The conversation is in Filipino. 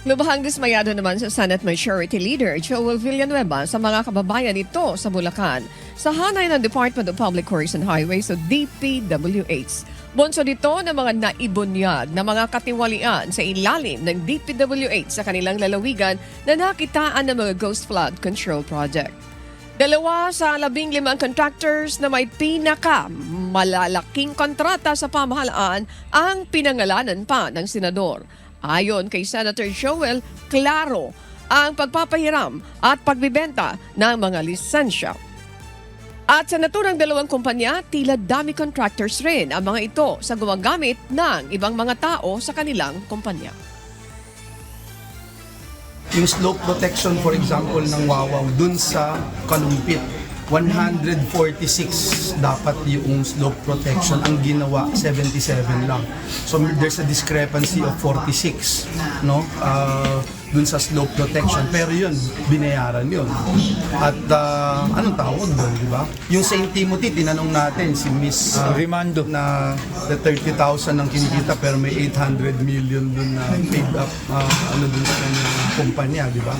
Lubhang dismayado naman sa Senate Majority Leader Joel Villanueva sa mga kababayan nito sa Bulacan sa hanay ng Department of Public Works and Highways o DPWH. Bunso dito ng mga naibunyag na mga katiwalian sa ilalim ng DPWH sa kanilang lalawigan na nakitaan ng mga Ghost Flood Control Project. 2 sa 15 contractors na may malalaking kontrata sa pamahalaan ang pinangalanan pa ng senador. Ayon kay Senator Joel, klaro ang pagpapahiram at pagbibenta ng mga lisensya. At sa naturang 2 kumpanya, tila dami contractors rin ang mga ito sa gumagamit ng ibang mga tao sa kanilang kumpanya. Yung slope protection, for example, ng Wawaw dun sa Kalumpit, 146 dapat yung slope protection, ang ginawa 77 lang. So there's a discrepancy of 46, no? Dun sa slope protection, pero yun, binayaran yun. At anong tawag doon, di ba? Yung St. Timothy, tinanong natin si Miss Rimando na the 30,000 ang kinikita pero may 800 million dun na paid up dun sa kanyang kumpanya, di ba?